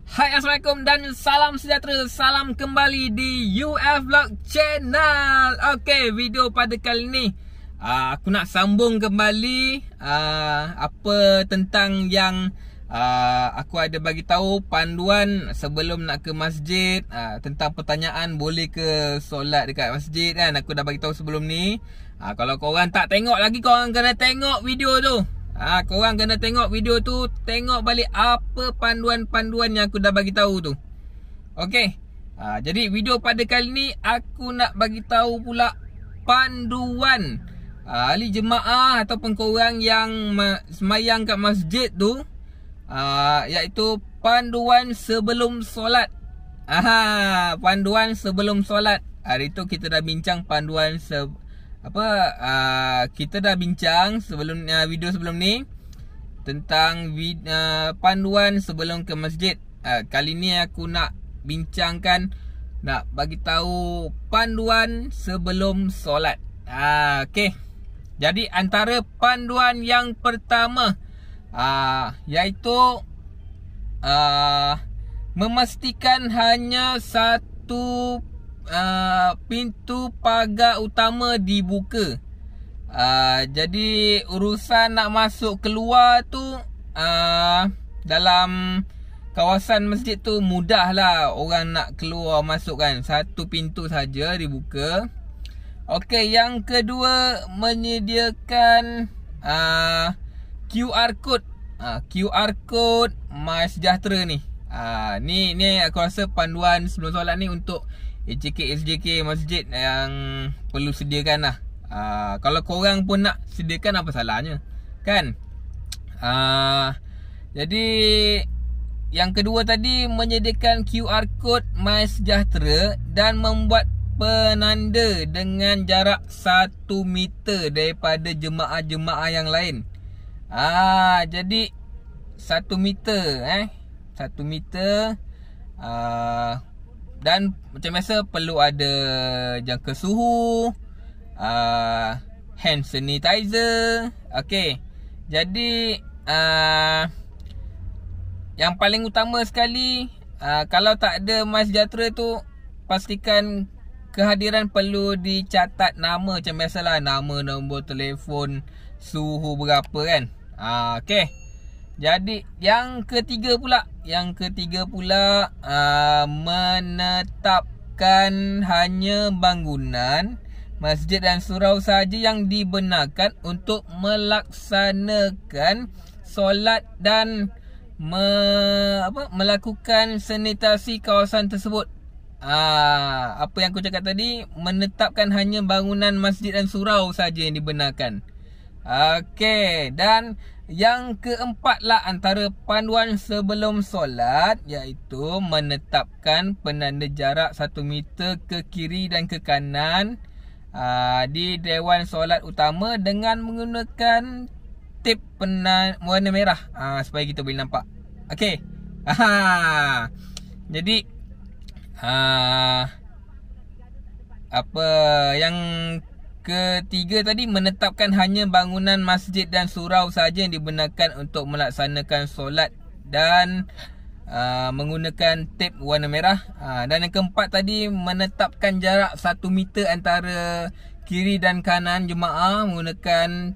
Hai, Assalamualaikum dan salam sejahtera. Salam kembali di UF Vlog Channel. Okey, video pada kali ni aku nak sambung kembali apa tentang yang aku ada bagi tahu panduan sebelum nak ke masjid, tentang pertanyaan boleh ke solat dekat masjid kan. Aku dah bagi tahu sebelum ni. Kalau korang tak tengok lagi, korang kena tengok video tu. Korang kena tengok video tu, tengok balik apa panduan-panduan yang aku dah bagi tahu tu. Okey. Jadi video pada kali ni aku nak bagi tahu pula panduan ahli jemaah ataupun korang yang semayang kat masjid tu, iaitu panduan sebelum solat. Panduan sebelum solat. Hari tu kita dah bincang panduan kita dah bincang sebelum video sebelum ni tentang panduan sebelum ke masjid. Kali ni aku nak bincangkan, nak bagi tahu panduan sebelum solat. Okey. Jadi antara panduan yang pertama iaitu memastikan hanya satu pintu pagar utama dibuka. Jadi urusan nak masuk keluar tu dalam kawasan masjid tu mudah lah. Orang nak keluar masuk kan, satu pintu saja dibuka. Okey, yang kedua menyediakan QR code. QR code MySejahtera ni. Ni aku rasa panduan sebelum solat ni untuk SJK masjid yang perlu sediakan lah. Kalau korang pun nak sediakan, apa salahnya kan? Jadi yang kedua tadi menyediakan QR code MySejahtera dan membuat penanda dengan jarak 1 meter daripada jemaah-jemaah yang lain. Jadi 1 meter 1 meter. Dan macam biasa perlu ada jangka suhu, hand sanitizer. Okey. Jadi yang paling utama sekali, kalau tak ada MySejahtera tu, pastikan kehadiran perlu dicatat nama macam biasalah, nama, nombor telefon, suhu berapa kan. Okey. Jadi yang ketiga pula menetapkan hanya bangunan masjid dan surau sahaja yang dibenarkan untuk melaksanakan solat dan melakukan sanitasi kawasan tersebut. Apa yang aku cakap tadi, menetapkan hanya bangunan masjid dan surau sahaja yang dibenarkan. Okey, dan yang keempat lah antara panduan sebelum solat, iaitu menetapkan penanda jarak 1 meter ke kiri dan ke kanan di dewan solat utama dengan menggunakan tip warna merah, supaya kita boleh nampak. Okey. Jadi apa yang ketiga tadi, menetapkan hanya bangunan masjid dan surau sahaja yang dibenarkan untuk melaksanakan solat dan menggunakan tip warna merah. Dan yang keempat tadi, menetapkan jarak 1 meter antara kiri dan kanan jemaah menggunakan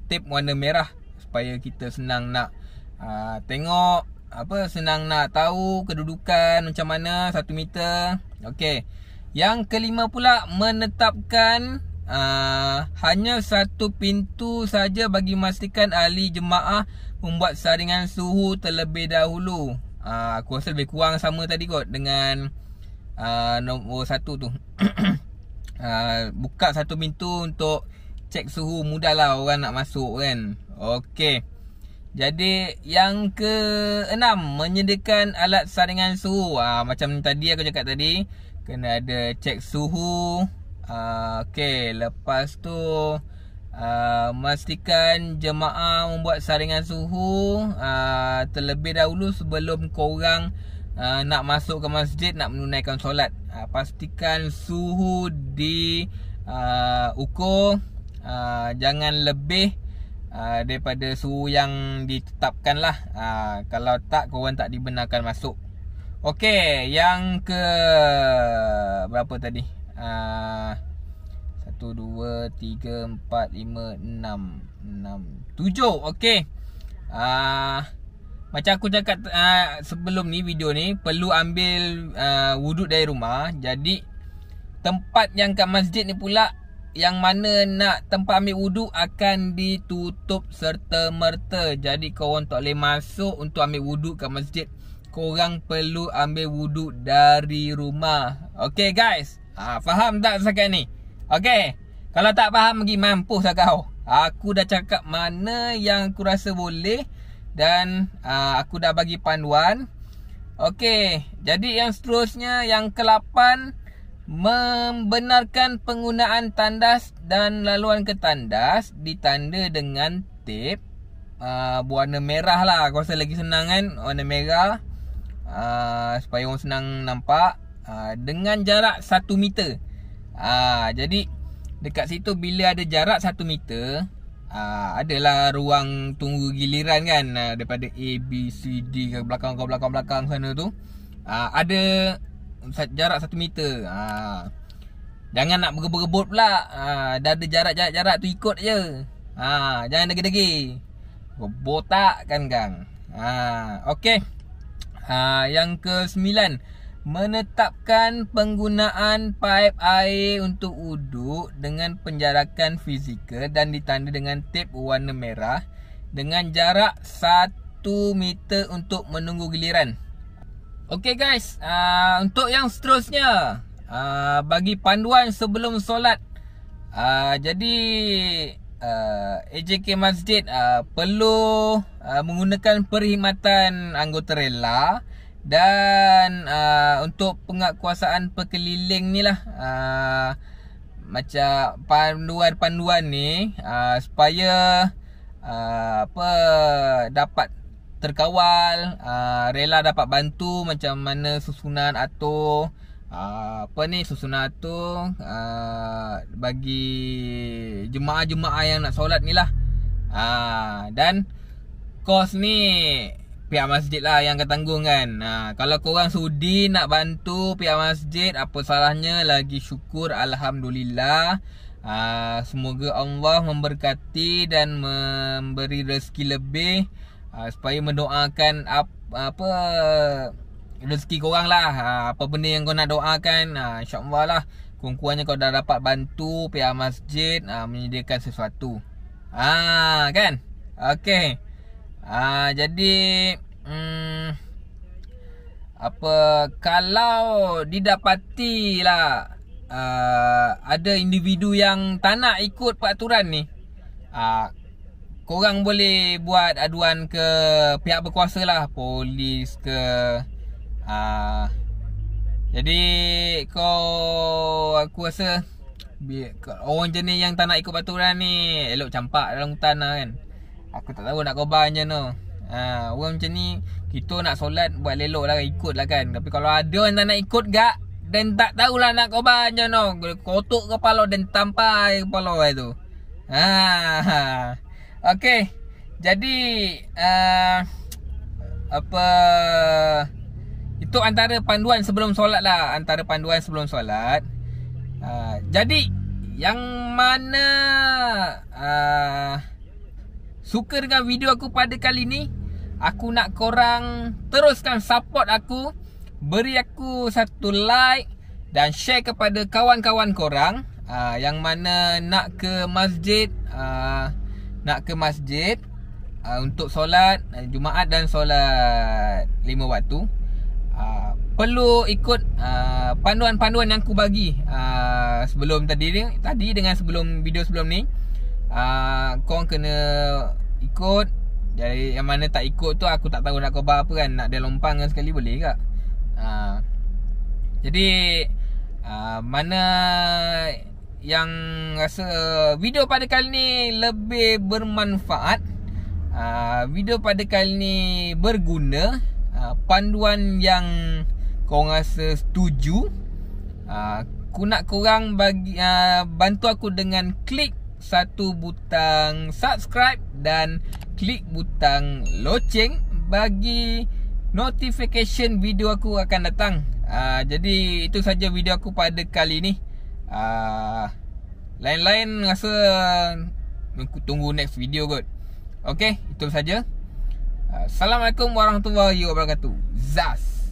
tip warna merah, supaya kita senang nak tengok, senang nak tahu kedudukan macam mana 1 meter. Okey. Yang kelima pula, menetapkan hanya satu pintu saja bagi memastikan ahli jemaah membuat saringan suhu terlebih dahulu. Aku rasa lebih kurang sama tadi kot dengan nombor 1 tu. Buka satu pintu untuk cek suhu, mudah lah orang nak masuk kan. Okey. Jadi yang keenam, menyediakan alat saringan suhu. Macam tadi aku cakap tadi, kena ada cek suhu. Okey, lepas tu memastikan jemaah membuat saringan suhu terlebih dahulu sebelum korang nak masuk ke masjid nak menunaikan solat. Pastikan suhu di ukur jangan lebih daripada suhu yang ditetapkan lah. Kalau tak, korang tak dibenarkan masuk. Okey, yang ke berapa tadi? 1, 2, 3, 4, 5, 6, 7. Okey. Macam aku cakap sebelum ni, video ni perlu ambil wuduk dari rumah. Jadi tempat yang kat masjid ni pula, yang mana nak tempat ambil wuduk akan ditutup serta-merta. Jadi korang tak boleh masuk untuk ambil wuduk kat masjid. Korang perlu ambil wuduk dari rumah. Okay guys, faham tak setakat ni? Okay, kalau tak faham pergi mampus lah kau. Aku dah cakap mana yang aku rasa boleh, dan aku dah bagi panduan. Okay, jadi yang seterusnya, yang ke-8, membenarkan penggunaan tandas dan laluan ke tandas ditanda dengan tip berwarna merah lah. Aku rasa lagi senang kan, warna merah, supaya orang senang nampak, dengan jarak 1 meter. Jadi dekat situ bila ada jarak 1 meter, adalah ruang tunggu giliran kan, daripada A, B, C, D ke belakang sana tu, ada jarak 1 meter. Jangan nak berebut pula. Dah ada jarak tu ikut je. Jangan degi-degi, botak kan gang. Okey. Yang ke-9, menetapkan penggunaan paip air untuk wuduk dengan penjarakan fizikal dan ditanda dengan tip warna merah dengan jarak 1 meter untuk menunggu giliran. Okey guys, untuk yang seterusnya, bagi panduan sebelum solat. Jadi AJK Masjid perlu menggunakan perkhidmatan anggota rela. Dan untuk penguatkuasaan perkeliling ni lah, macam panduan-panduan ni, supaya dapat terkawal, rela dapat bantu macam mana susunan atur, susunan atur bagi jemaah-jemaah yang nak solat ni lah. Dan kos ni pihak masjid lah yang akan tanggung kan. Kalau korang sudi nak bantu pihak masjid, apa salahnya? Lagi syukur, alhamdulillah. Semoga Allah memberkati dan memberi rezeki lebih, supaya mendoakan apa rezeki korang lah. Apa benda yang kau nak doakan, insya-Allah lah, kurang-kurangnya kau dah dapat bantu pihak masjid menyediakan sesuatu. Kan? Okey. Jadi kalau didapati lah ada individu yang tak nak ikut peraturan ni, korang boleh buat aduan ke pihak berkuasa lah, polis ke. Jadi aku rasa orang jenis yang tak nak ikut peraturan ni elok campak dalam hutan lah kan. Aku tak tahu nak khabar macam tu. Orang macam ni, kita nak solat buat lelok lah, ikut lah kan. Tapi kalau ada yang tak nak ikut gak, dan tak tahulah nak khabar macam tu, kotok kepala dan tampai kepala tu. Okey. Jadi itu antara panduan sebelum solat lah. Jadi yang mana suka dengan video aku pada kali ni, aku nak korang teruskan support aku, beri aku satu like dan share kepada kawan-kawan korang yang mana nak ke masjid, untuk solat Jumaat dan solat 5 waktu. Perlu ikut panduan-panduan yang aku bagi sebelum tadi dengan video sebelum ni. Korang kena ikut. Jadi yang mana tak ikut tu aku tak tahu nak khabar apa kan. Nak dia lompang sekali boleh tak? Jadi mana yang rasa video pada kali ni lebih bermanfaat, video pada kali ni berguna, panduan yang korang rasa setuju, aku nak korang bagi bantu aku dengan klik satu butang subscribe dan klik butang loceng bagi notification video aku akan datang. Jadi itu saja video aku pada kali ni. Lain-lain rasa aku tunggu next video kot. Okay, itu saja. Assalamualaikum warahmatullahi wabarakatuh. Zas.